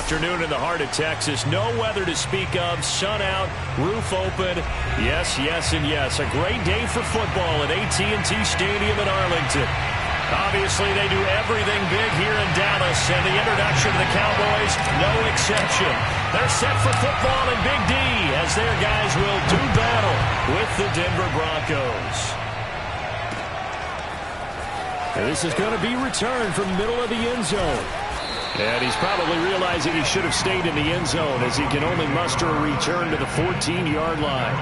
afternoon in the heart of Texas. No weather to speak of. Sun out, roof open. Yes, yes, and yes. A great day for football at AT&T Stadium in Arlington. Obviously, they do everything big here in Dallas, and the introduction to the Cowboys, no exception. They're set for football in Big D as their guys will do battle with the Denver Broncos. And this is going to be returned from the middle of the end zone. And he's probably realizing he should have stayed in the end zone as he can only muster a return to the 14-yard line.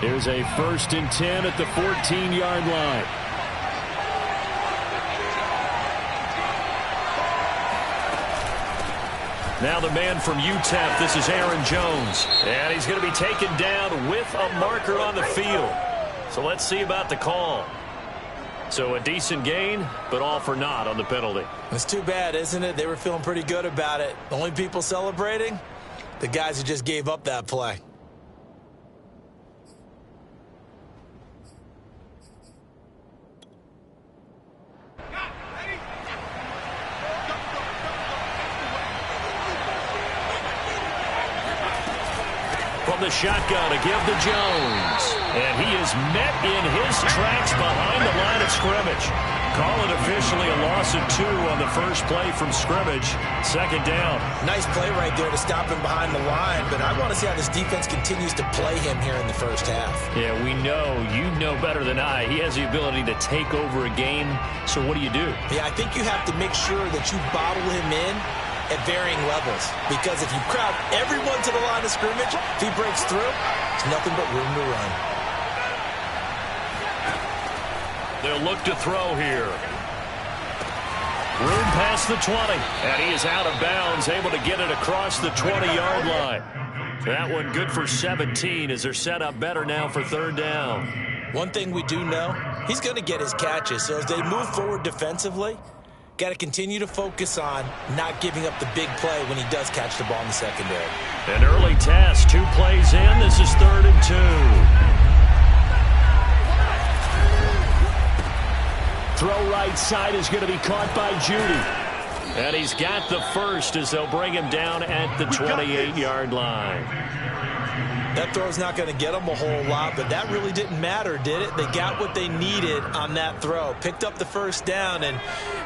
Here's a 1st and 10 at the 14-yard line. Now the man from UTEP, this is Aaron Jones. And he's going to be taken down with a marker on the field. So let's see about the call. So a decent gain, but all for naught on the penalty. It's too bad, isn't it? They were feeling pretty good about it. The only people celebrating? The guys who just gave up that play. From the shotgun to give to Jones. And he is met in his tracks behind the line of scrimmage. Call it officially a loss of 2 on the first play from scrimmage. 2nd down. Nice play right there to stop him behind the line, but I want to see how this defense continues to play him here in the first half. Yeah, we know. You know better than I. He has the ability to take over a game. So what do you do? Yeah, I think you have to make sure that you bottle him in at varying levels, because if you crowd everyone to the line of scrimmage, if he breaks through, it's nothing but room to run. They'll look to throw here. Room past the 20, and he is out of bounds, able to get it across the 20-yard line. That one good for 17 as they're set up better now for 3rd down. One thing we do know, he's going to get his catches, so as they move forward defensively, got to continue to focus on not giving up the big play when he does catch the ball in the secondary. An early test, 2 plays in. This is 3rd and 2. Throw right side is going to be caught by Judy. And he's got the first as they'll bring him down at the 28-yard line. That throw's not going to get them a whole lot, but that really didn't matter, did it? They got what they needed on that throw. Picked up the 1st down, and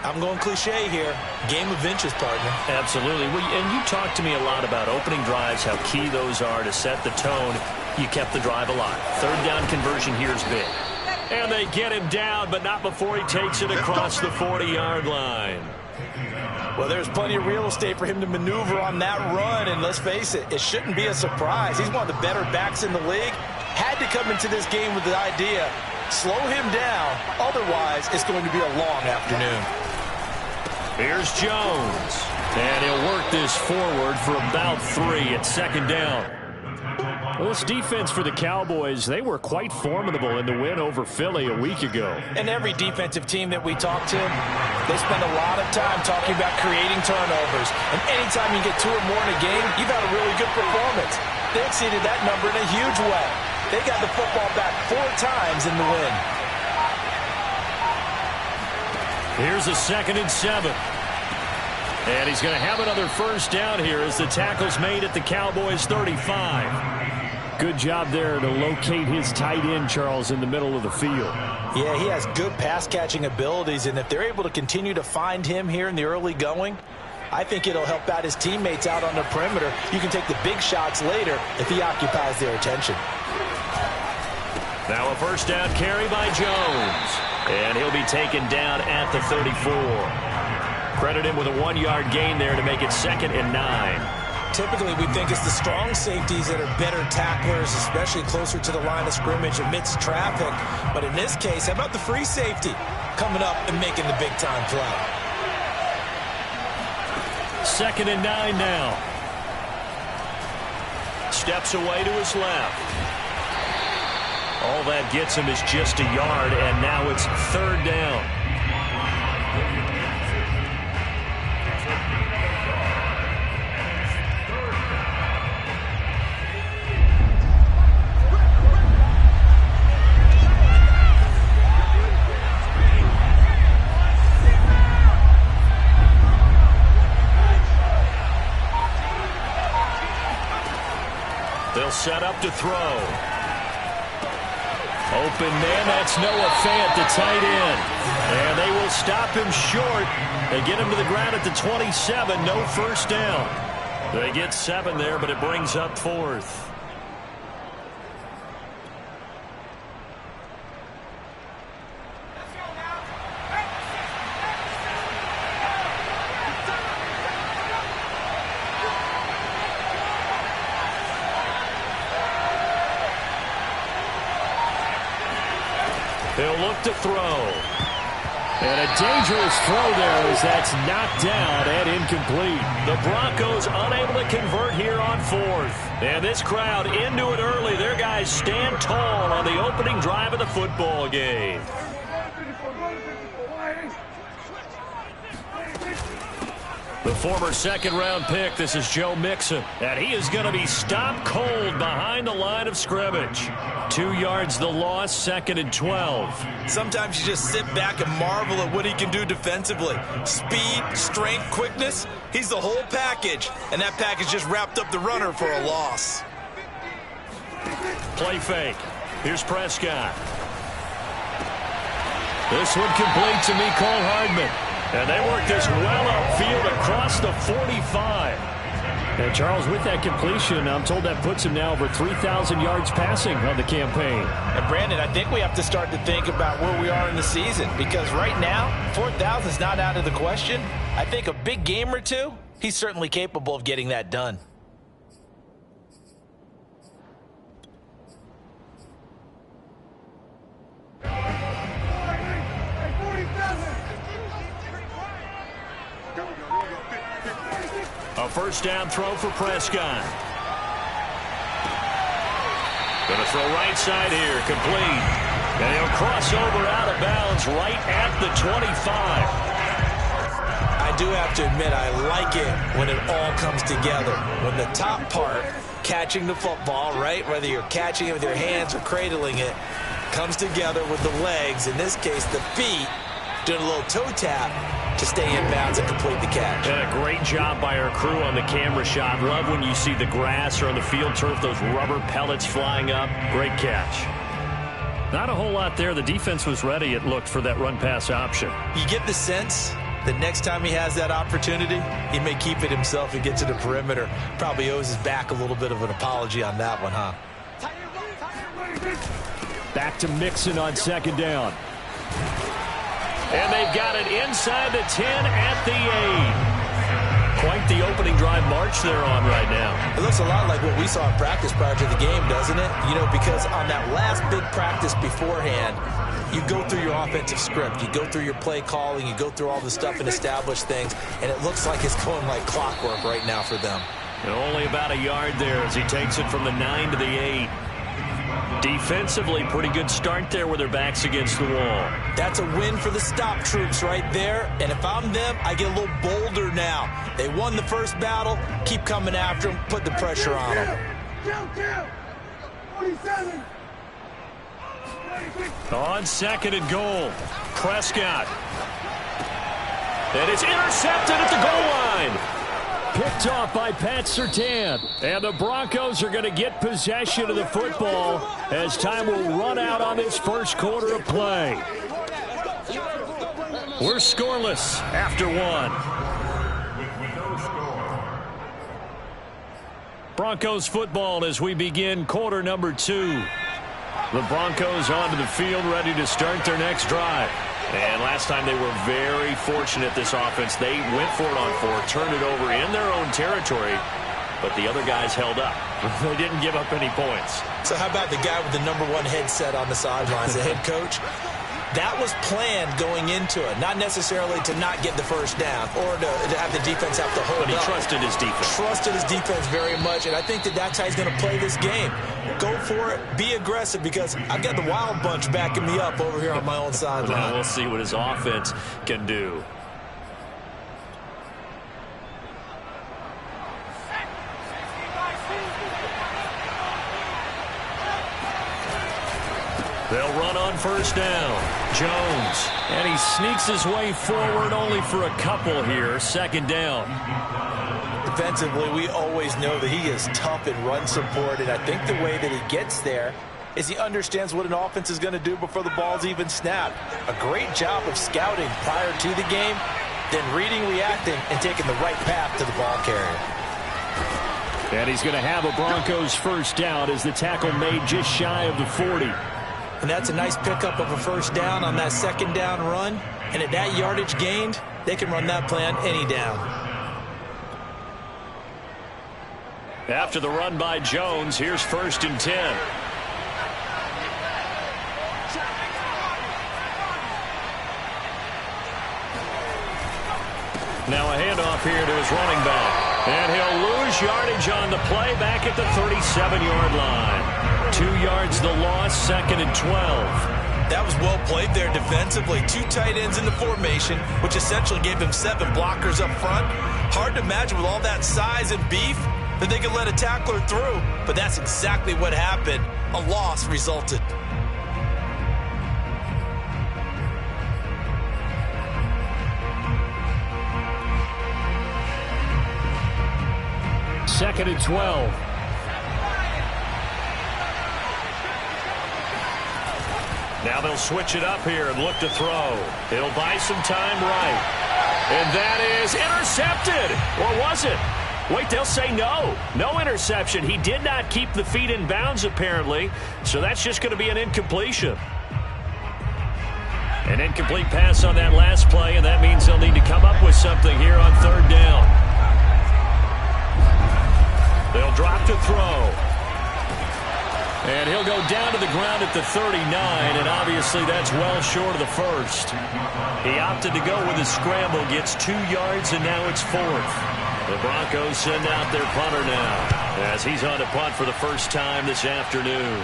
I'm going cliche here. Game of inches, partner. Absolutely. And you talked to me a lot about opening drives, how key those are to set the tone. You kept the drive alive. 3rd down conversion here is big. And they get him down, but not before he takes it across the 40-yard line. Well, there's plenty of real estate for him to maneuver on that run, and let's face it, it shouldn't be a surprise. He's one of the better backs in the league. Had to come into this game with the idea, slow him down, otherwise it's going to be a long afternoon. Here's Jones, and he'll work this forward for about 3 at 2nd down. Well, this defense for the Cowboys, they were quite formidable in the win over Philly a week ago. And every defensive team that we talk to, they spend a lot of time talking about creating turnovers. And anytime you get 2 or more in a game, you've had a really good performance. They exceeded that number in a huge way. They got the football back 4 times in the win. Here's a 2nd and 7. And he's going to have another 1st down here as the tackle's made at the Cowboys 35. Good job there to locate his tight end, Charles, in the middle of the field. Yeah, he has good pass-catching abilities, and if they're able to continue to find him here in the early going, I think it'll help out his teammates out on the perimeter. You can take the big shots later if he occupies their attention. Now a 1st down carry by Jones, and he'll be taken down at the 34. Credit him with a 1-yard gain there to make it 2nd and 9. Typically, we think it's the strong safeties that are better tacklers, especially closer to the line of scrimmage amidst traffic. But in this case, how about the free safety coming up and making the big-time play? 2nd and 9 now. Steps away to his left. All that gets him is just a yard, and now it's 3rd down. He'll set up to throw. Open man, that's Noah Fant, the tight end. And they will stop him short. They get him to the ground at the 27, no first down. They get 7 there, but it brings up 4th. He'll look to throw. And a dangerous throw there as that's knocked down and incomplete. The Broncos unable to convert here on 4th. And this crowd into it early. Their guys stand tall on the opening drive of the football game. The former second-round pick, this is Joe Mixon. And he is going to be stopped cold behind the line of scrimmage. 2 yards the loss, 2nd and 12. Sometimes you just sit back and marvel at what he can do defensively. Speed, strength, quickness. He's the whole package. And that package just wrapped up the runner for a loss. Play fake. Here's Prescott. This one complete to Mecole Hardman. And they work this well upfield across the 45. And Charles, with that completion, I'm told that puts him now over 3,000 yards passing on the campaign. And Brandon, I think we have to start to think about where we are in the season. Because right now, 4,000 is not out of the question. I think a big game or two, he's certainly capable of getting that done. A first down throw for Prescott. Going to throw right side here, complete. And he'll cross over out of bounds right at the 25. I do have to admit, I like it when it all comes together. When the top part, catching the football, right, whether you're catching it with your hands or cradling it, comes together with the legs, in this case the feet, doing a little toe tap to stay in bounds and complete the catch. And a great job by our crew on the camera shot. Love when you see the grass or on the field turf, those rubber pellets flying up. Great catch. Not a whole lot there. The defense was ready, it looked, for that run-pass option. You get the sense that next time he has that opportunity, he may keep it himself and get to the perimeter. Probably owes his back a little bit of an apology on that one, huh? Back to Mixon on second down. And they've got it inside the 10 at the 8. Quite the opening drive march they're on right now. It looks a lot like what we saw in practice prior to the game, doesn't it? You know, because on that last big practice beforehand, you go through your offensive script. You go through your play calling. You go through all the stuff and establish things. And it looks like it's going like clockwork right now for them. And only about a yard there as he takes it from the 9 to the 8. Defensively, pretty good start there with their backs against the wall. That's a win for the stop troops right there. And if I'm them, I get a little bolder now. They won the first battle. Keep coming after them. Put the pressure on them. 47. On second and goal, Prescott. And it's intercepted at the goal line. Picked off by Pat Surtain. And the Broncos are going to get possession of the football as time will run out on this first quarter of play. We're scoreless after one. Broncos football as we begin quarter number 2. The Broncos onto the field ready to start their next drive. And last time they were very fortunate, this offense. They went for it on 4, turned it over in their own territory, but the other guys held up. They didn't give up any points. So how about the guy with the #1 headset on the sidelines, the head coach? That was planned going into it, not necessarily to not get the first down or to have the defense have to hold up. But he trusted his defense. Trusted his defense very much, and I think that that's how he's going to play this game. Go for it. Be aggressive because I've got the Wild Bunch backing me up over here on my own sideline. Now we'll see what his offense can do. They'll run on first down. Jones. And he sneaks his way forward only for a couple here. Second down. The defensively, we always know that he is tough in run support, and I think the way that he gets there is he understands what an offense is going to do before the ball's even snapped. A great job of scouting prior to the game, then reading, reacting, and taking the right path to the ball carrier. And he's going to have a Broncos first down as the tackle made just shy of the 40. And that's a nice pickup of a first down on that second down run. And at that yardage gained, they can run that play on any down. After the run by Jones, here's 1st and 10. Now a handoff here to his running back. And he'll lose yardage on the play back at the 37-yard line. 2 yards the loss, 2nd and 12. That was well played there defensively. 2 tight ends in the formation, which essentially gave them 7 blockers up front. Hard to imagine with all that size and beef that they could let a tackler through. But that's exactly what happened. A loss resulted. Second and 12. Now they'll switch it up here and look to throw. It'll buy some time right. And that is intercepted. Or was it? Wait, they'll say no. No interception. He did not keep the feet in bounds, apparently. So that's just going to be an incompletion. An incomplete pass on that last play, and that means they'll need to come up with something here on 3rd down. They'll drop to throw. And he'll go down to the ground at the 39, and obviously that's well short of the first. He opted to go with a scramble, gets 2 yards, and now it's 4th. The Broncos send out their punter now as he's on to punt for the first time this afternoon.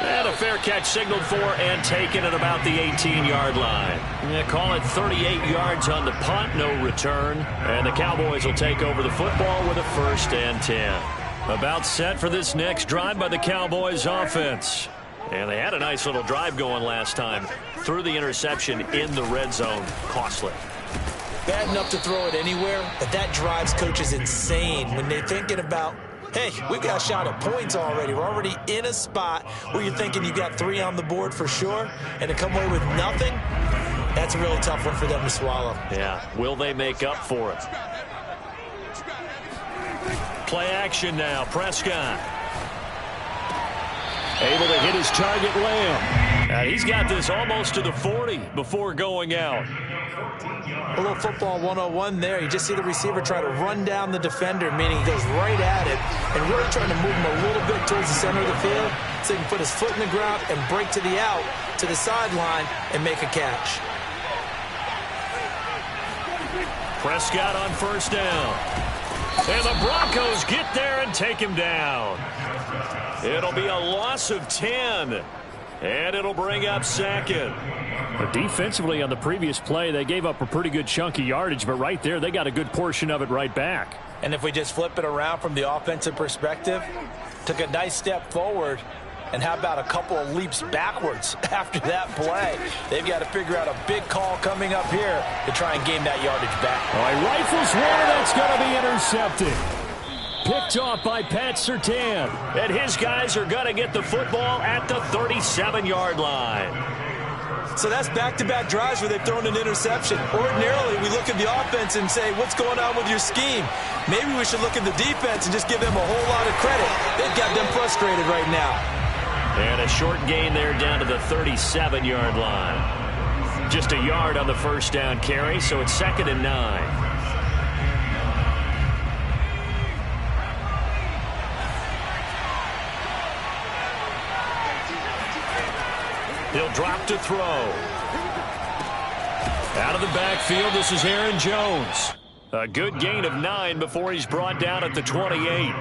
And a fair catch signaled for and taken at about the 18-yard line. Call it 38 yards on the punt, no return. And the Cowboys will take over the football with a 1st and 10. About set for this next drive by the Cowboys offense. And they had a nice little drive going last time. Threw the interception in the red zone. Costly. Bad enough to throw it anywhere, but that drives coaches insane when they're thinking about, hey, we got a shot at points already. We're already in a spot where you're thinking you got 3 on the board for sure, and to come away with nothing, that's a really tough one for them to swallow. Yeah, will they make up for it? Play action now, Prescott. Able to hit his target, Lamb. And he's got this almost to the 40 before going out. A little football 101 there. You just see the receiver try to run down the defender, meaning he goes right at it and really trying to move him a little bit towards the center of the field so he can put his foot in the ground and break to the out, to the sideline, and make a catch. Prescott on 1st down. And the Broncos get there and take him down. It'll be a loss of 10. And it'll bring up 2nd. But defensively on the previous play, they gave up a pretty good chunk of yardage, but right there, they got a good portion of it right back. And if we just flip it around from the offensive perspective, took a nice step forward, and how about a couple of leaps backwards after that play? They've got to figure out a big call coming up here to try and gain that yardage back. All right, rifles one, that's going to be intercepted. Picked off by Pat Surtain. And his guys are going to get the football at the 37-yard line. So that's back-to-back drives where they've thrown an interception. Ordinarily, we look at the offense and say, what's going on with your scheme? Maybe we should look at the defense and just give them a whole lot of credit. They've got them frustrated right now. And a short gain there down to the 37-yard line. Just a yard on the first down carry, so it's 2nd and 9. He'll drop to throw. Out of the backfield, this is Aaron Jones. A good gain of 9 before he's brought down at the 28.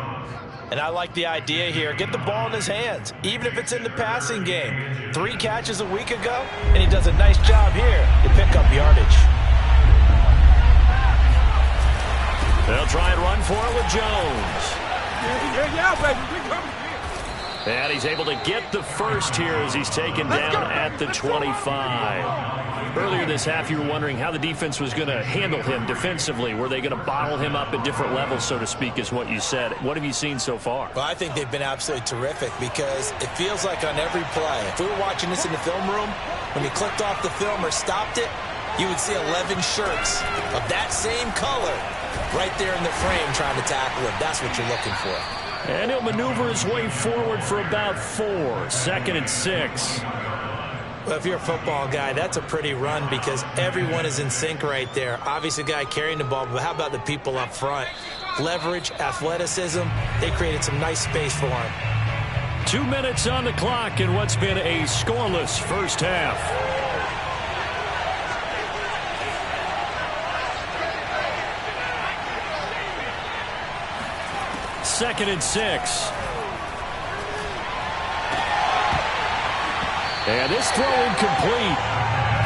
And I like the idea here. Get the ball in his hands, even if it's in the passing game. 3 catches a week ago, and he does a nice job here to pick up yardage. They'll try and run for it with Jones. And he's able to get the first here as he's taken down at the 25. Earlier this half, you were wondering how the defense was going to handle him defensively. Were they going to bottle him up at different levels, so to speak, is what you said. What have you seen so far? Well, I think they've been absolutely terrific because it feels like on every play, if we were watching this in the film room, when you clicked off the film or stopped it, you would see 11 shirts of that same color right there in the frame trying to tackle him. That's what you're looking for. And he'll maneuver his way forward for about 4. 2nd and 6. Well, if you're a football guy, that's a pretty run because everyone is in sync right there. Obviously, the guy carrying the ball, but how about the people up front? Leverage, athleticism, they created some nice space for him. 2 minutes on the clock in what's been a scoreless first half. Second and 6. And this throw incomplete.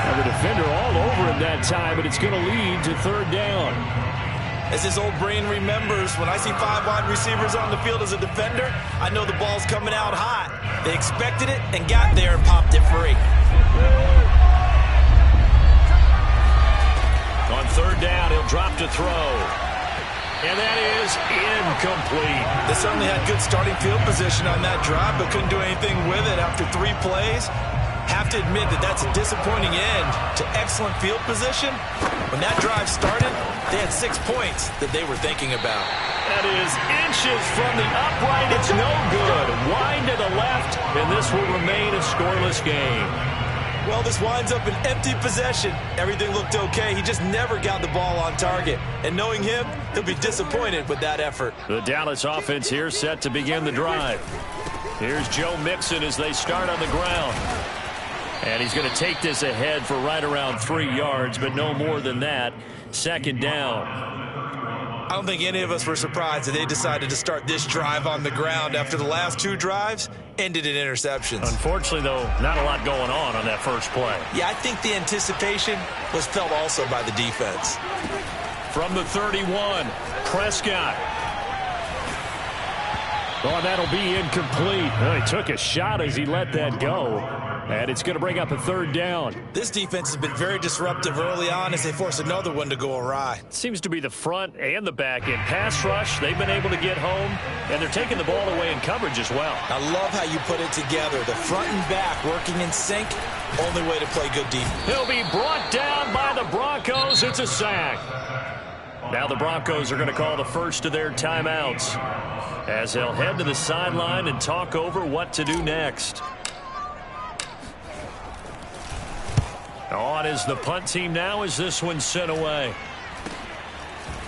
Now the defender all over him that time, but it's going to lead to 3rd down. As his old brain remembers, when I see 5 wide receivers on the field as a defender, I know the ball's coming out hot. They expected it and got there and popped it free. On 3rd down, he'll drop to throw. And that is incomplete. They certainly had good starting field position on that drive, but couldn't do anything with it after 3 plays. Have to admit that that's a disappointing end to excellent field position. When that drive started, they had 6 points that they were thinking about. That is inches from the upright. It's no good. Wide to the left, and this will remain a scoreless game. Well, this winds up an empty possession. Everything looked okay. He just never got the ball on target. And knowing him, he'll be disappointed with that effort. The Dallas offense here set to begin the drive. Here's Joe Mixon as they start on the ground. And he's going to take this ahead for right around 3 yards, but no more than that. 2nd down. I don't think any of us were surprised that they decided to start this drive on the ground after the last 2 drives ended in interceptions. Unfortunately, though, not a lot going on that first play. Yeah, I think the anticipation was felt also by the defense. From the 31, Prescott. Oh, that'll be incomplete. Well, he took a shot as he let that go. And it's going to bring up a 3rd down. This defense has been very disruptive early on as they force another one to go awry. Seems to be the front and the back end. Pass rush, they've been able to get home, and they're taking the ball away in coverage as well. I love how you put it together. The front and back working in sync, only way to play good defense. He'll be brought down by the Broncos. It's a sack. Now the Broncos are going to call the first of their timeouts as they'll head to the sideline and talk over what to do next. On is the punt team now as this one's sent away.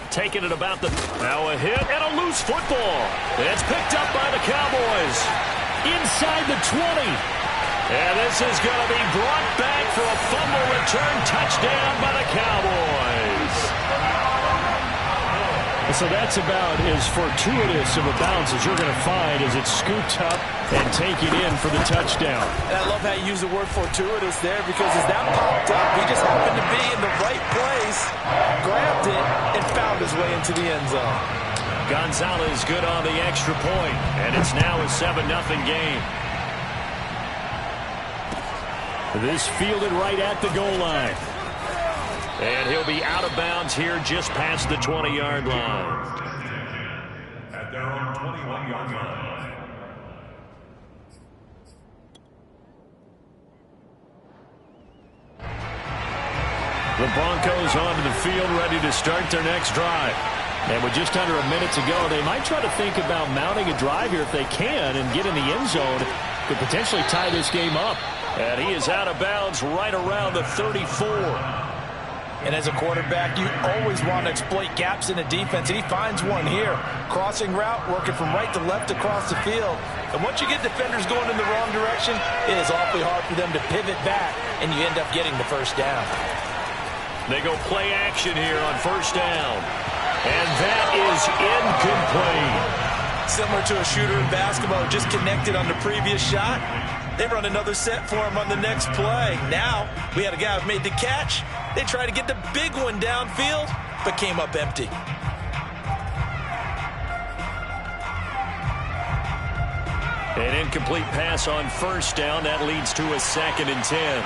Taking it about the... Now a hit and a loose football. It's picked up by the Cowboys. Inside the 20. And this is going to be brought back for a fumble return touchdown by the Cowboys. So that's about as fortuitous of a bounce as you're going to find as it's scooped up and taken in for the touchdown. And I love how you use the word fortuitous there because as that popped up, he just happened to be in the right place, grabbed it, and found his way into the end zone. Gonzalez good on the extra point, and it's now a 7-0 game. This fielded right at the goal line. And he'll be out of bounds here just past the 20-yard line. At their own 21-yard line. The Broncos onto the field ready to start their next drive. And with just under a minute to go, they might try to think about mounting a drive here if they can and get in the end zone to potentially tie this game up. And he is out of bounds right around the 34. And as a quarterback, you always want to exploit gaps in the defense, and he finds one here. Crossing route, working from right to left across the field. And once you get defenders going in the wrong direction, it is awfully hard for them to pivot back, and you end up getting the first down. They go play action here on first down. And that is incomplete. Similar to a shooter in basketball, just connected on the previous shot. They run another set for him on the next play. Now, we had a guy who made the catch. They tried to get the big one downfield, but came up empty. An incomplete pass on first down. That leads to a 2nd and 10.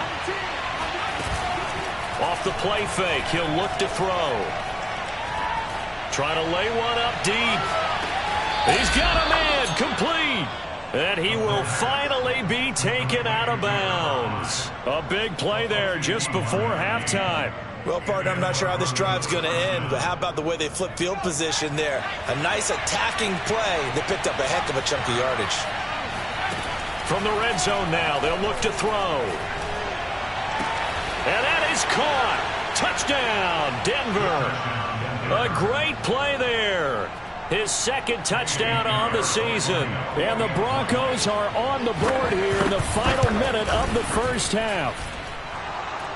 Off the play fake, he'll look to throw. Trying to lay one up deep. He's got a man, complete. And he will finally be taken out of bounds. A big play there just before halftime. Well, partner, I'm not sure how this drive's going to end, but how about the way they flip field position there? A nice attacking play. They picked up a heck of a chunk of yardage. From the red zone now, they'll look to throw. And that is caught. Touchdown, Denver. A great play there. His 2nd touchdown on the season. And the Broncos are on the board here in the final minute of the first half.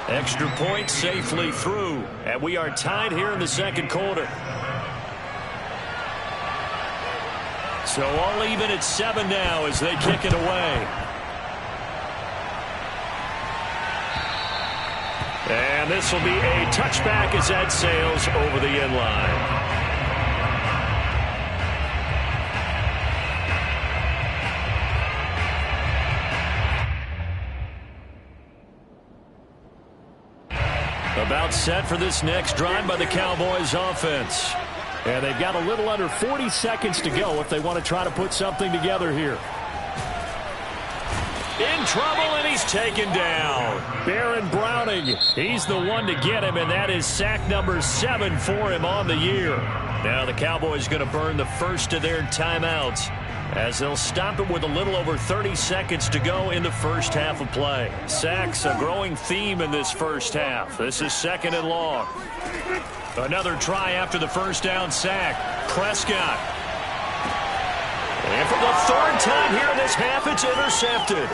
Extra point safely through. And we are tied here in the 2nd quarter. So all even at 7 now as they kick it away. And this will be a touchback as that sails over the end line. About set for this next drive by the Cowboys offense. And they've got a little under 40 seconds to go if they want to try to put something together here. In trouble, and he's taken down. Baron Browning, he's the one to get him, and that is sack number 7 for him on the year. Now the Cowboys going to burn the first of their timeouts as they'll stop it with a little over 30 seconds to go in the first half of play. Sacks, a growing theme in this first half. This is 2nd and long. Another try after the first down sack. Prescott. And for the 3rd time here in this half, it's intercepted.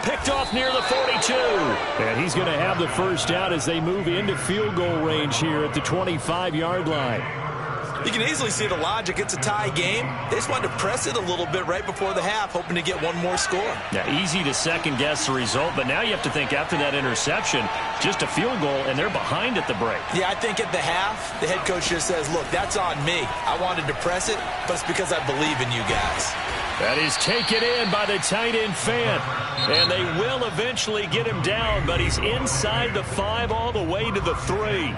Picked off near the 42. And he's going to have the first down as they move into field goal range here at the 25-yard line. You can easily see the logic. It's a tie game. They just wanted to press it a little bit right before the half, hoping to get one more score. Now, easy to second-guess the result, but now you have to think after that interception, just a field goal, and they're behind at the break. Yeah, I think at the half, the head coach just says, look, that's on me. I wanted to press it, but it's because I believe in you guys. That is taken in by the tight end Fant. And they will eventually get him down, but he's inside the 5 all the way to the 3.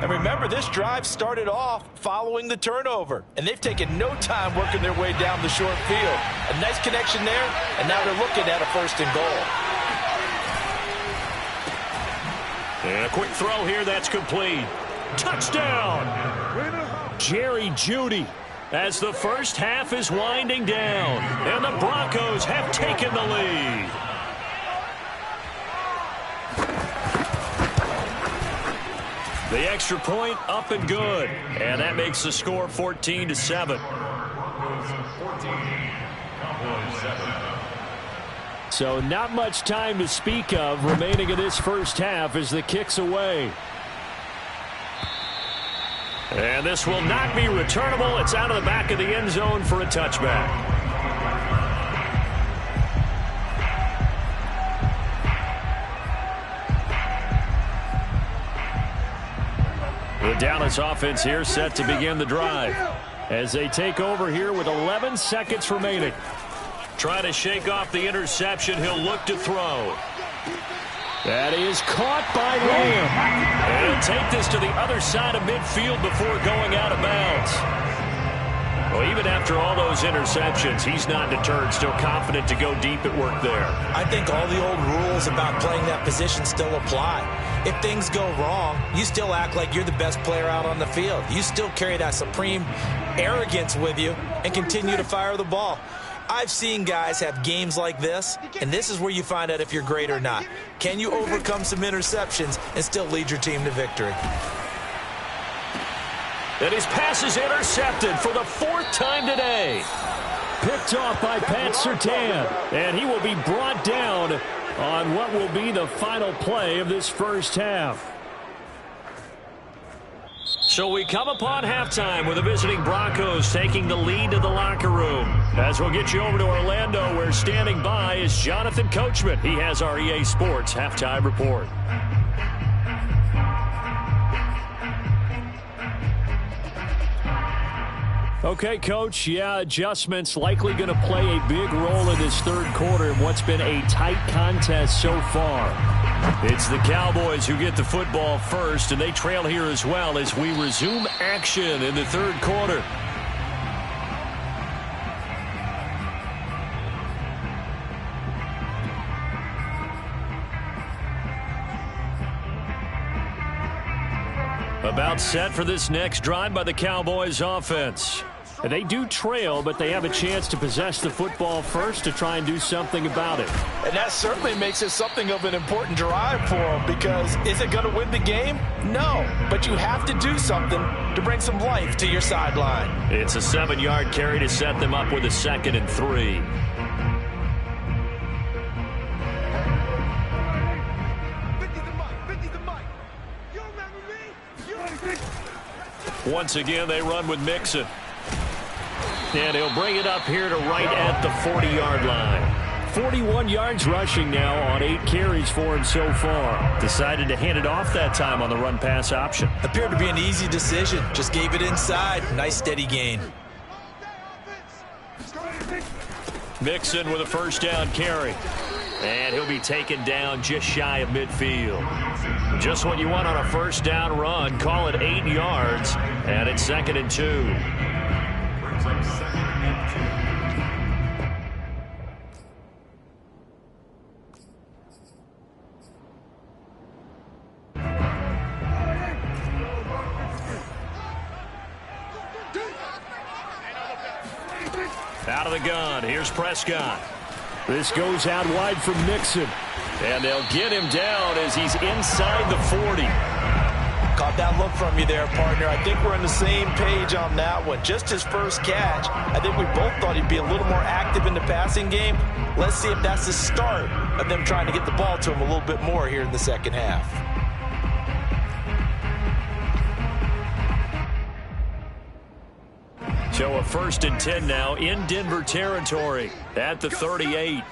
And remember, this drive started off following the turnover, and they've taken no time working their way down the short field. A nice connection there, and now they're looking at a 1st and goal. And a quick throw here, that's complete. Touchdown! Jerry Jeudy as the first half is winding down, and the Broncos have taken the lead. The extra point up and good, and that makes the score 14-7. So not much time to speak of remaining in this first half as the kick's away. And this will not be returnable. It's out of the back of the end zone for a touchback. The Dallas offense here set to begin the drive as they take over here with 11 seconds remaining. Trying to shake off the interception. He'll look to throw. That is caught by Lamb. And he'll take this to the other side of midfield before going out of bounds. Well, even after all those interceptions, he's not deterred, still confident to go deep at work there. I think all the old rules about playing that position still apply. If things go wrong, you still act like you're the best player out on the field. You still carry that supreme arrogance with you and continue to fire the ball. I've seen guys have games like this, and this is where you find out if you're great or not. Can you overcome some interceptions and still lead your team to victory? And his pass is intercepted for the 4th time today. Picked off by Pat Surtain, and he will be brought down on what will be the final play of this first half. So we come upon halftime with the visiting Broncos taking the lead to the locker room. As we'll get you over to Orlando, where standing by is Jonathan Coachman. He has our EA Sports halftime report. Okay, Coach, yeah, adjustments likely going to play a big role in this third quarter in what's been a tight contest so far. It's the Cowboys who get the football first, and they trail here as well as we resume action in the third quarter. About set for this next drive by the Cowboys offense. They do trail, but they have a chance to possess the football first to try and do something about it. And that certainly makes it something of an important drive for them, because is it going to win the game? No, but you have to do something to bring some life to your sideline. It's a 7-yard carry to set them up with a 2nd and 3. Once again, they run with Mixon. And he'll bring it up here to right at the 40-yard line. 41 yards rushing now on 8 carries for him so far. Decided to hand it off that time on the run-pass option. Appeared to be an easy decision. Just gave it inside. Nice steady gain. Mixon with a first down carry. And he'll be taken down just shy of midfield. Just what you want on a first down run. Call it 8 yards. And it's 2nd and 2. Out of the gun. Here's Prescott. This goes out wide from Mixon. And they'll get him down as he's inside the 40. Caught that look from you there, partner. I think we're on the same page on that one. Just his first catch. I think we both thought he'd be a little more active in the passing game. Let's see if that's the start of them trying to get the ball to him a little bit more here in the second half. So a 1st and 10 now in Denver territory at the 38.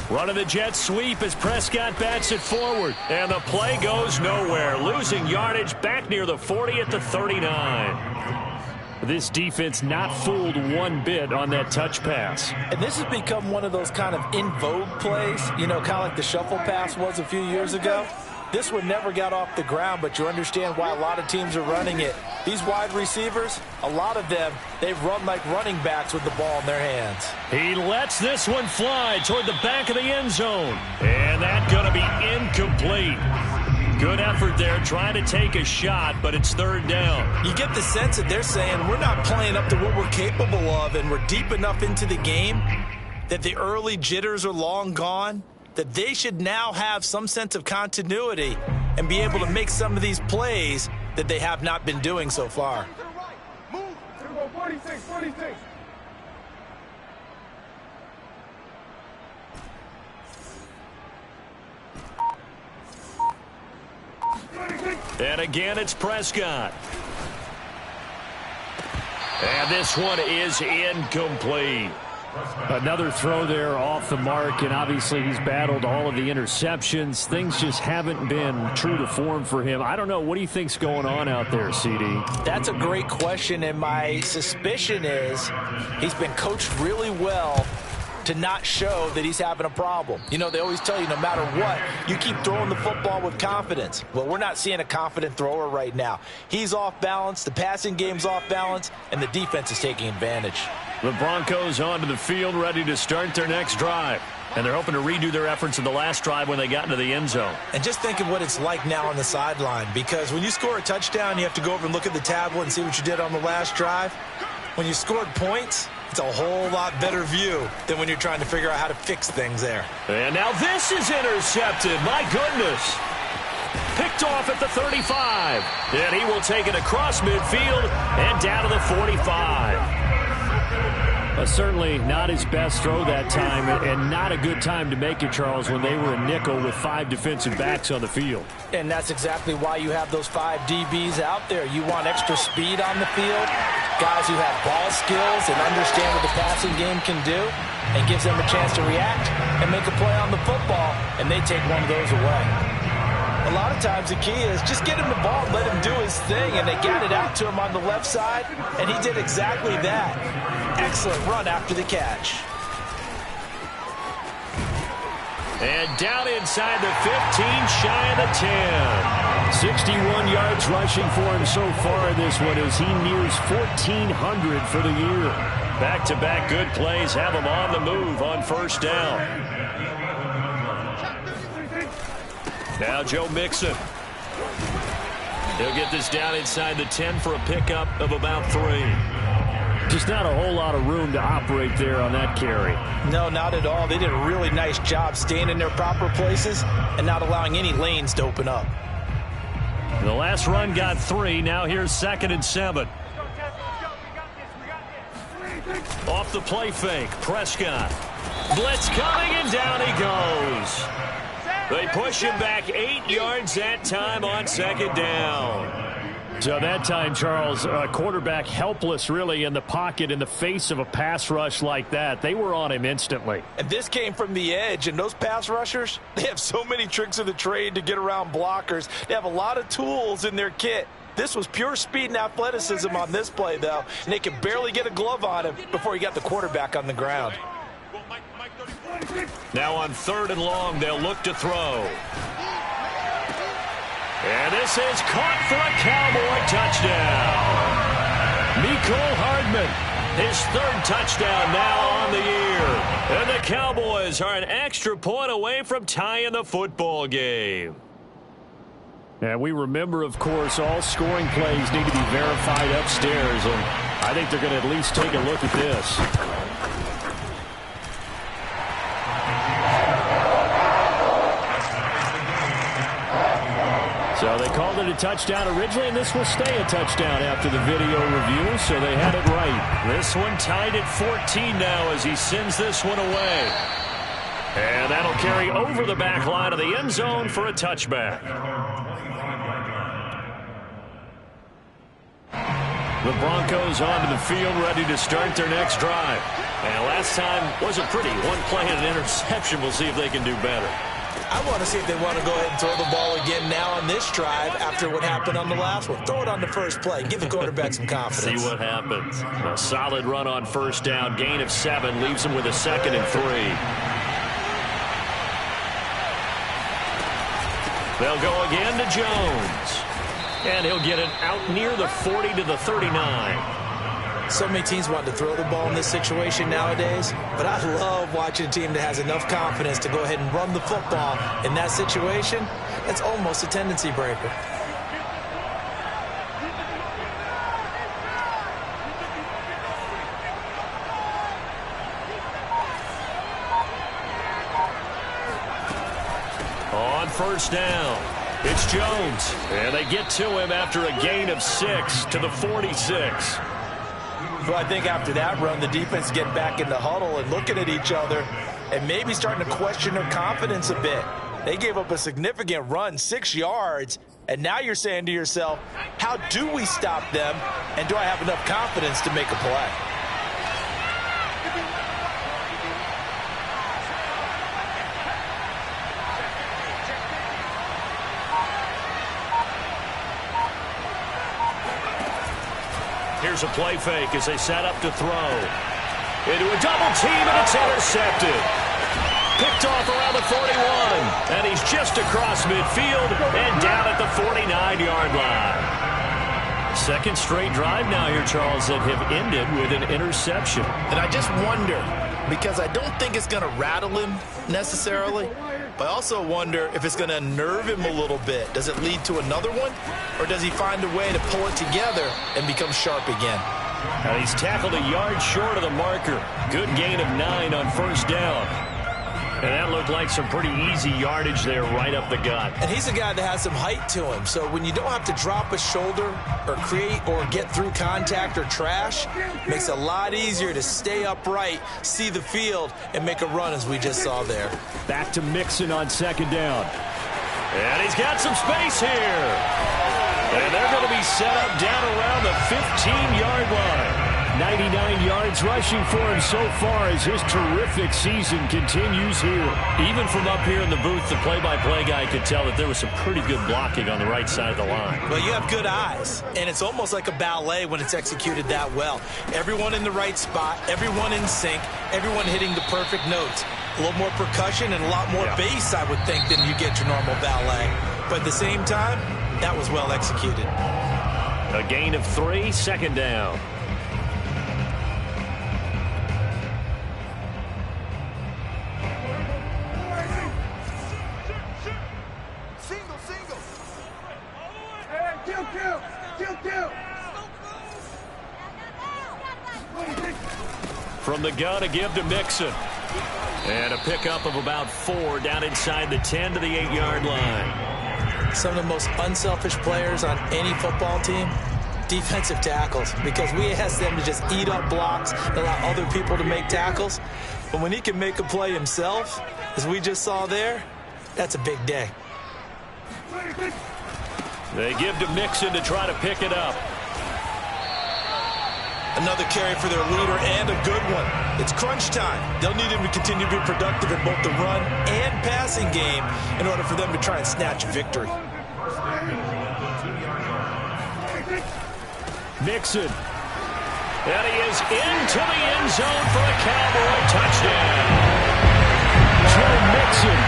Running the jet sweep as Prescott bats it forward. And the play goes nowhere. Losing yardage back near the 40 at the 39. This defense not fooled one bit on that touch pass. And this has become one of those kind of in vogue plays, you know, kind of like the shuffle pass was a few years ago. This one never got off the ground, but you understand why a lot of teams are running it. These wide receivers, a lot of them, they've run like running backs with the ball in their hands. He lets this one fly toward the back of the end zone. And that's going to be incomplete. Good effort there, trying to take a shot, but it's 3rd down. You get the sense that they're saying we're not playing up to what we're capable of, and we're deep enough into the game that the early jitters are long gone, that they should now have some sense of continuity and be able to make some of these plays that they have not been doing so far. And again, it's Prescott. And this one is incomplete. Another throw there off the mark, and obviously he's battled all of the interceptions. Things just haven't been true to form for him. I don't know. What do you think's going on out there, CD? That's a great question, and my suspicion is he's been coached really well to not show that he's having a problem. You know, they always tell you no matter what, you keep throwing the football with confidence. Well, we're not seeing a confident thrower right now. He's off balance, the passing game's off balance, and the defense is taking advantage. The Broncos onto the field, ready to start their next drive. And they're hoping to redo their efforts in the last drive when they got into the end zone. And just think of what it's like now on the sideline, because when you score a touchdown, you have to go over and look at the tablet and see what you did on the last drive. When you scored points, it's a whole lot better view than when you're trying to figure out how to fix things there. And now this is intercepted. My goodness. Picked off at the 35. And he will take it across midfield and down to the 45. Certainly not his best throw that time, and not a good time to make it, Charles, when they were a nickel with 5 defensive backs on the field. And that's exactly why you have those 5 DBs out there. You want extra speed on the field, guys who have ball skills and understand what the passing game can do, and gives them a chance to react and make a play on the football, and they take one of those away. A lot of times the key is just get him the ball and let him do his thing, and they got it out to him on the left side, and he did exactly that. Excellent run after the catch. And down inside the 15, shy of the 10. 61 yards rushing for him so far in this one as he nears 1,400 for the year. Back-to-back good plays have him on the move on first down. Now Joe Mixon. He'll get this down inside the 10 for a pickup of about 3. Just not a whole lot of room to operate there on that carry. No, not at all. They did a really nice job staying in their proper places and not allowing any lanes to open up. The last run got 3. Now here's 2nd and 7. Off the play fake. Prescott. Blitz coming, and down he goes. They push him back 8 yards that time on 2nd down. So that time, Charles, quarterback helpless really in the pocket in the face of a pass rush like that. They were on him instantly. And this came from the edge, and those pass rushers, they have so many tricks of the trade to get around blockers. They have a lot of tools in their kit. This was pure speed and athleticism on this play, though, and they could barely get a glove on him before he got the quarterback on the ground. Now on 3rd and long, they'll look to throw. And this is caught for a Cowboy touchdown. Mecole Hardman, his 3rd touchdown now on the year. And the Cowboys are an extra point away from tying the football game. And we remember, of course, all scoring plays need to be verified upstairs. And I think they're going to at least take a look at this. So they called it a touchdown originally, and this will stay a touchdown after the video review, so they had it right. This one tied at 14 now as he sends this one away. And that'll carry over the back line of the end zone for a touchback. The Broncos onto the field, ready to start their next drive. And last time wasn't pretty. One play and an interception. We'll see if they can do better. I want to see if they want to go ahead and throw the ball again now on this drive after what happened on the last one. Throw it on the first play. Give the quarterback some confidence. See what happens. A solid run on first down. Gain of 7 leaves him with a 2nd and 3. They'll go again to Jones. And he'll get it out near the 40 to the 39. So many teams want to throw the ball in this situation nowadays, but I love watching a team that has enough confidence to go ahead and run the football in that situation. It's almost a tendency breaker. On first down, it's Jones. And they get to him after a gain of 6 to the 46. Well, I think after that run, the defense getting back in the huddle and looking at each other and maybe starting to question their confidence a bit. They gave up a significant run, 6 yards, and now you're saying to yourself, how do we stop them, and do I have enough confidence to make a play? Here's a play fake as they set up to throw. Into a double team, and it's intercepted. Picked off around the 41. And he's just across midfield and down at the 49-yard line. 2nd straight drive now here, Charles, that have ended with an interception. And I just wonder, because I don't think it's going to rattle him necessarily, but I also wonder if it's going to unnerve him a little bit. Does it lead to another one? Or does he find a way to pull it together and become sharp again? And he's tackled a yard short of the marker. Good gain of 9 on first down. And that looked like some pretty easy yardage there right up the gut. And he's a guy that has some height to him. So when you don't have to drop a shoulder or create or get through contact or trash, it makes it a lot easier to stay upright, see the field, and make a run as we just saw there. Back to Mixon on 2nd down. And he's got some space here. And they're going to be set up down around the 15-yard line. 99 yards rushing for him so far as his terrific season continues here. Even from up here in the booth, the play-by-play guy could tell that there was some pretty good blocking on the right side of the line. Well, you have good eyes, and it's almost like a ballet when it's executed that well. Everyone in the right spot, everyone in sync, everyone hitting the perfect notes. A little more percussion and a lot more bass, I would think, than you get your normal ballet. But at the same time, that was well executed. A gain of 3, second down. From the gun, a give to Mixon. And a pickup of about 4 down inside the 10 to the 8-yard line. Some of the most unselfish players on any football team, defensive tackles, because we ask them to just eat up blocks and allow other people to make tackles. But when he can make a play himself, as we just saw there, that's a big day. They give to Mixon to try to pick it up. Another carry for their leader, and a good one. It's crunch time. They'll need him to continue to be productive in both the run and passing game in order for them to try and snatch a victory. Mixon. And he is into the end zone for a Cowboy touchdown. Joe Mixon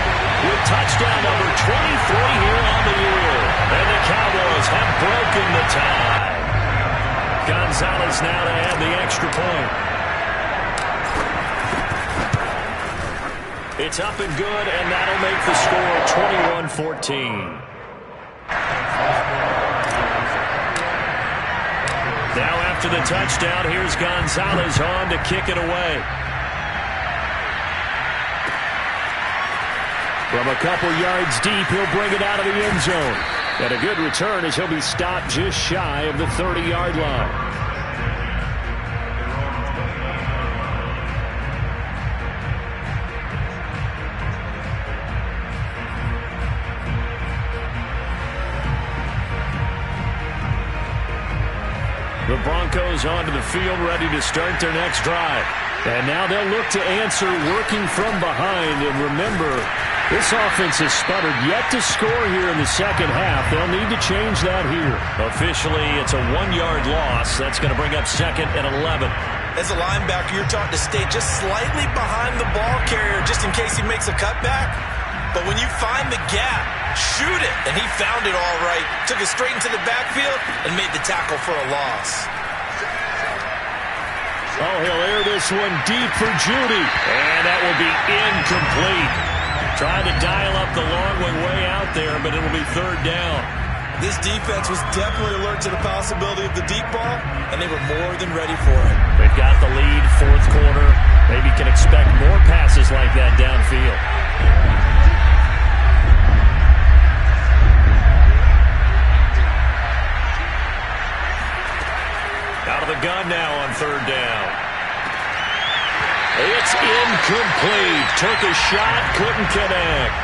with touchdown number 23 here on the year. And the Cowboys have broken the tie. Gonzalez now to add the extra point. It's up and good, and that'll make the score 21-14. Now after the touchdown, here's Gonzalez on to kick it away. From a couple yards deep, he'll bring it out of the end zone. And a good return as he'll be stopped just shy of the 30-yard line. The Broncos onto the field, ready to start their next drive. And now they'll look to answer working from behind. And remember, this offense has sputtered yet to score here in the second half. They'll need to change that here. Officially, it's a 1-yard loss. That's going to bring up second and 11. As a linebacker, you're taught to stay just slightly behind the ball carrier just in case he makes a cutback. But when you find the gap, shoot it. And he found it all right. Took it straight into the backfield and made the tackle for a loss. Oh, he'll air this one deep for Judy. And that will be incomplete. Trying to dial up the long way out there, but it'll be third down. This defense was definitely alert to the possibility of the deep ball, and they were more than ready for it. They've got the lead, fourth quarter. Maybe can expect more passes like that downfield. Out of the gun now on third down. It's incomplete. Took a shot, couldn't connect.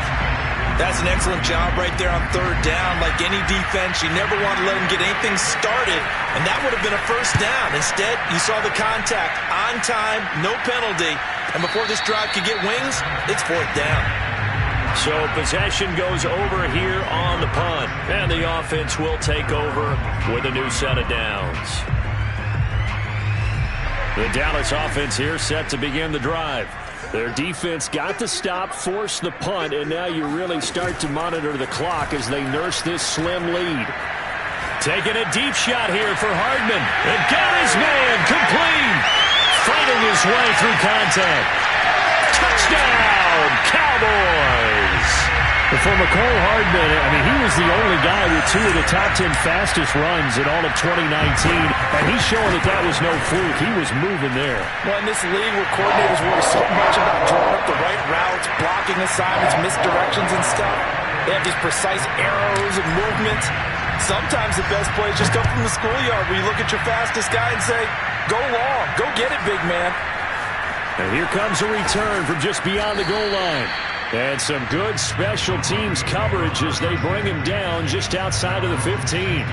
That's an excellent job right there on third down. Like any defense, you never want to let them get anything started, and that would have been a first down. Instead, you saw the contact on time, no penalty, and before this drive could get wings, it's fourth down. So possession goes over here on the punt, and the offense will take over with a new set of downs. The Dallas offense here set to begin the drive. Their defense got the stop, forced the punt, and now you really start to monitor the clock as they nurse this slim lead. Taking a deep shot here for Hardman. And got his man complete. Fighting his way through contact. Touchdown, Cowboys! For McCole Hardman, I mean, he was the only guy with 2 of the top 10 fastest runs in all of 2019, and he's showing that that was no fluke. He was moving there. Well, in this league where coordinators worry so much about drawing up the right routes, blocking assignments, misdirections and stuff, they have these precise arrows and movements. Sometimes the best plays just come from the schoolyard where you look at your fastest guy and say, go long, go get it, big man. And here comes a return from just beyond the goal line. And some good special teams coverage as they bring him down just outside of the 15.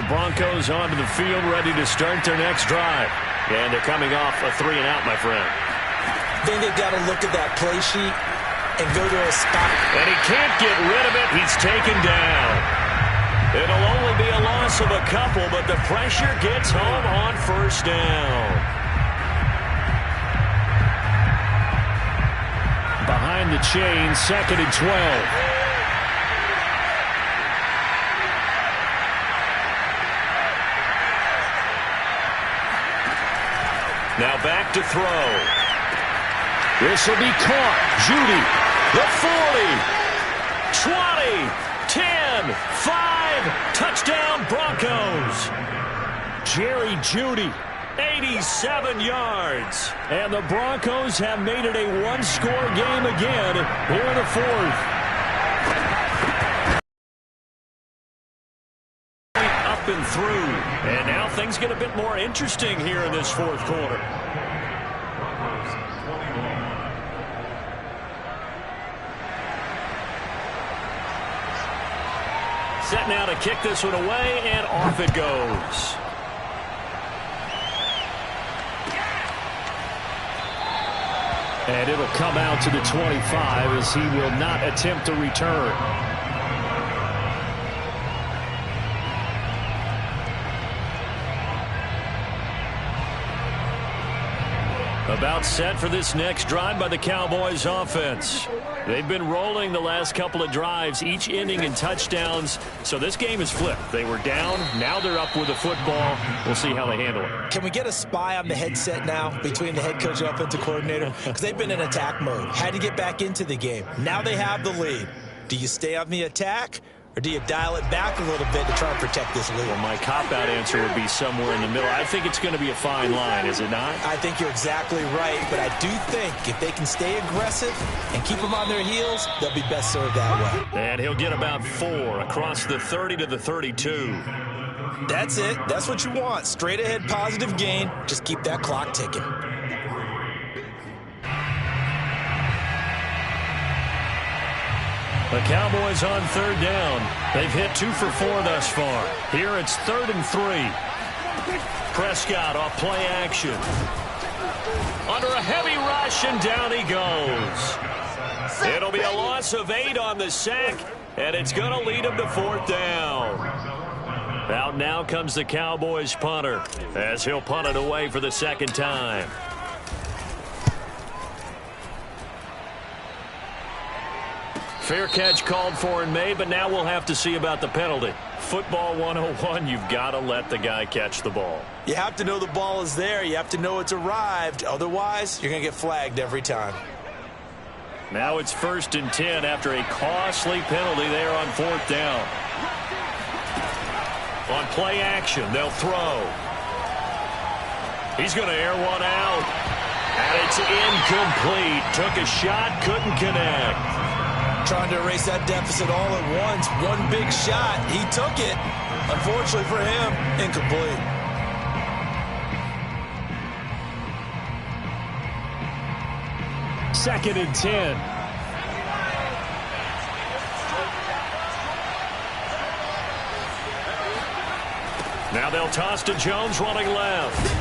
Broncos onto the field, ready to start their next drive. And they're coming off a 3-and-out, my friend. I think they've got to look at that play sheet and go to a spot. And he can't get rid of it. He's taken down. It'll only be a loss of a couple, but the pressure gets home on first down. Behind the chain, 2nd and 12. Now back to throw. This will be caught. Judy, the 40, 20, 10, 5, touchdown Broncos. Jerry Judy, 87 yards. And the Broncos have made it a one-score game again here in the 4th. Up and through. And now things get a bit more interesting here in this 4th quarter. Set now to kick this one away, and off it goes. And it'll come out to the 25 as he will not attempt to return. About set for this next drive by the Cowboys offense. They've been rolling the last couple of drives, each ending in touchdowns. So this game is flipped. They were down. Now they're up with the football. We'll see how they handle it. Can we get a spy on the headset now between the head coach and offensive coordinator? Because they've been in attack mode. Had to get back into the game. Now they have the lead. Do you stay on the attack? Or do you dial it back a little bit to try and protect this lead? Well, my cop-out answer would be somewhere in the middle. I think it's going to be a fine line, is it not? I think you're exactly right, but I do think if they can stay aggressive and keep them on their heels, they'll be best served that way. And he'll get about 4 across the 30 to the 32. That's it. That's what you want. Straight ahead positive gain. Just keep that clock ticking. The Cowboys on 3rd down. They've hit 2 for 4 thus far. Here it's 3rd and 3. Prescott off play action. Under a heavy rush, and down he goes. It'll be a loss of 8 on the sack, and it's going to lead him to 4th down. Out now comes the Cowboys punter as he'll punt it away for the 2nd time. Fair catch called for and made, but now we'll have to see about the penalty. Football 101, you've got to let the guy catch the ball. You have to know the ball is there. You have to know it's arrived. Otherwise, you're going to get flagged every time. Now it's 1st and 10 after a costly penalty there on 4th down. On play action, they'll throw. He's going to air one out. And it's incomplete. Took a shot, couldn't connect. Trying to erase that deficit all at once. One big shot. He took it. Unfortunately for him, incomplete. Second and 10. Now they'll toss to Jones running left.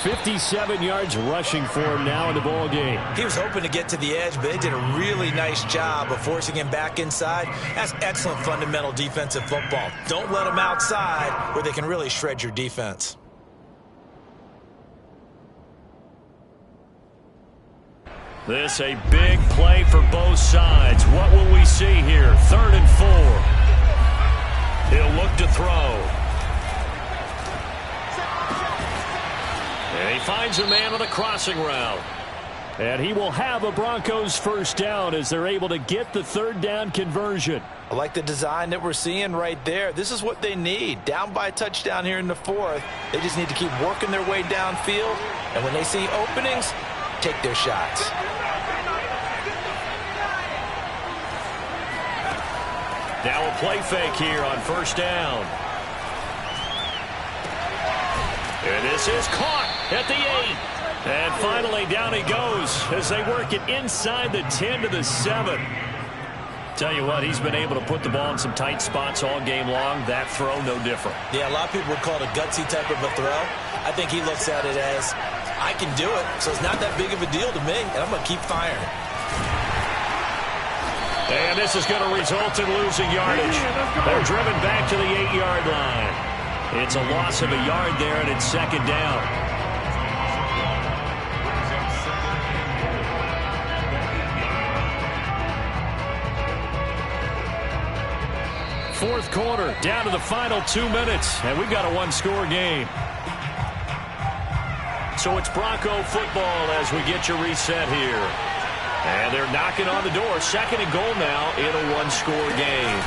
57 yards rushing for him now in the ball game. He was hoping to get to the edge, but they did a really nice job of forcing him back inside. That's excellent fundamental defensive football. Don't let them outside where they can really shred your defense. This a big play for both sides. What will we see here? 3rd and 4. He'll look to throw. And he finds a man on a crossing route. And he will have a Broncos 1st down as they're able to get the 3rd down conversion. I like the design that we're seeing right there. This is what they need. Down by a touchdown here in the 4th. They just need to keep working their way downfield. And when they see openings, take their shots. Now a play fake here on 1st down. And this is caught at the 8. And finally down he goes as they work it inside the 10 to the 7. Tell you what, he's been able to put the ball in some tight spots all game long. That throw, no different. Yeah, a lot of people would call it a gutsy type of a throw. I think he looks at it as, I can do it, so it's not that big of a deal to me, and I'm going to keep firing. And this is going to result in losing yardage. They're driven back to the 8-yard line. It's a loss of a yard there, and it's second down. Fourth quarter, down to the final 2 minutes, and we've got a one-score game. So it's Bronco football as we get your reset here. And they're knocking on the door. Second and goal now in a one-score game.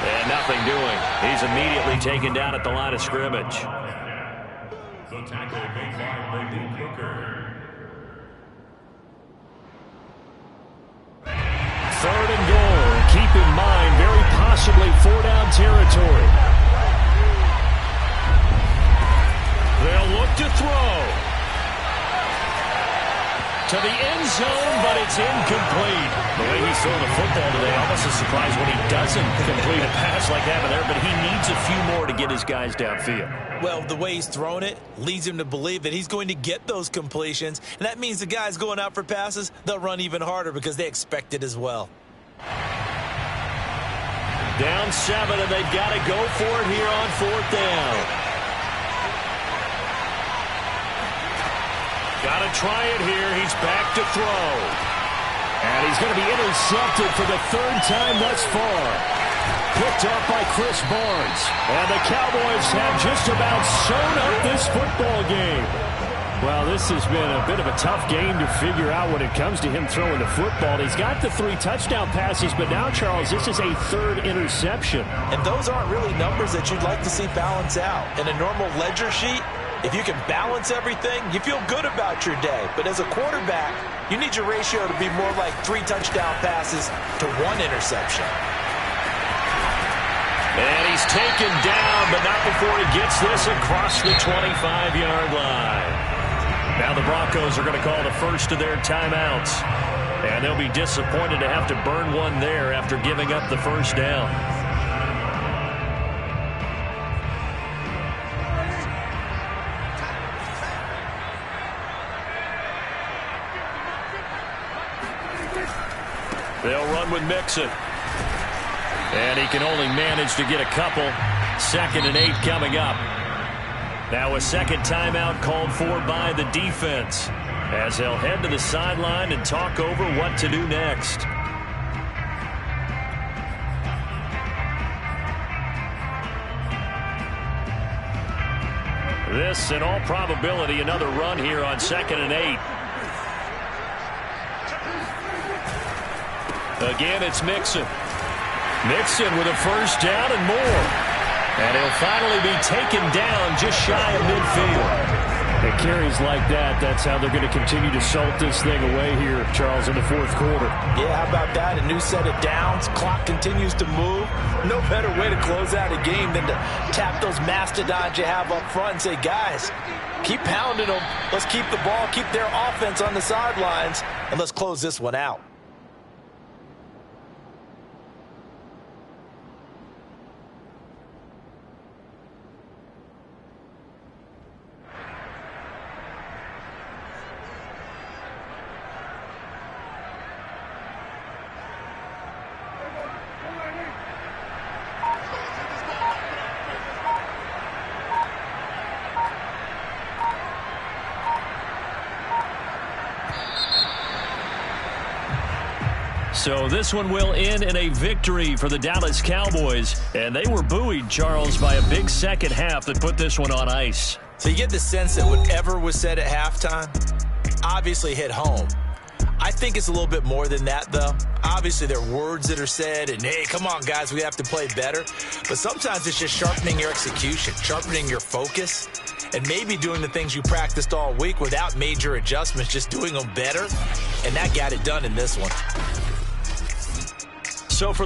And nothing doing. He's immediately taken down at the line of scrimmage. The tackle made by Brady Hooker. Third and goal. Keep in mind, very possibly 4-down territory. They'll look to throw. To the end zone, but it's incomplete. The way he's throwing the football today, almost a surprise when he doesn't complete a pass like that there, but he needs a few more to get his guys downfield. Well, the way he's thrown it leads him to believe that he's going to get those completions, and that means the guys going out for passes, they'll run even harder because they expect it as well. Down 7, and they've got to go for it here on fourth down. Got to try it here. He's back to throw. And he's going to be intercepted for the third time thus far. Picked up by Chris Barnes. And the Cowboys have just about sewn up this football game. Well, this has been a bit of a tough game to figure out when it comes to him throwing the football. He's got the 3 touchdown passes, but now, Charles, this is a third interception. And those aren't really numbers that you'd like to see balance out. In a normal ledger sheet, if you can balance everything, you feel good about your day. But as a quarterback, you need your ratio to be more like 3 touchdown passes to 1 interception. And he's taken down, but not before he gets this across the 25-yard line. Now the Broncos are going to call the first of their timeouts. And they'll be disappointed to have to burn one there after giving up the first down. They'll run with Mixon. And he can only manage to get a couple. 2nd and 8 coming up. Now a second timeout called for by the defense as they'll head to the sideline and talk over what to do next. This, in all probability, another run here on 2nd and 8. Again, it's Mixon. Mixon with a first down and more. And he'll finally be taken down just shy of midfield. It carries like that. That's how they're going to continue to salt this thing away here, Charles, in the fourth quarter. Yeah, how about that? A new set of downs. Clock continues to move. No better way to close out a game than to tap those mastodons you have up front and say, guys, keep pounding them. Let's keep the ball, keep their offense on the sidelines, and let's close this one out. So this one will end in a victory for the Dallas Cowboys. And they were buoyed, Charles, by a big second half that put this one on ice. So you get the sense that whatever was said at halftime obviously hit home. I think it's a little bit more than that, though. Obviously, there are words that are said, and, hey, come on, guys, we have to play better. But sometimes it's just sharpening your execution, sharpening your focus, and maybe doing the things you practiced all week without major adjustments, just doing them better. And that got it done in this one. So for the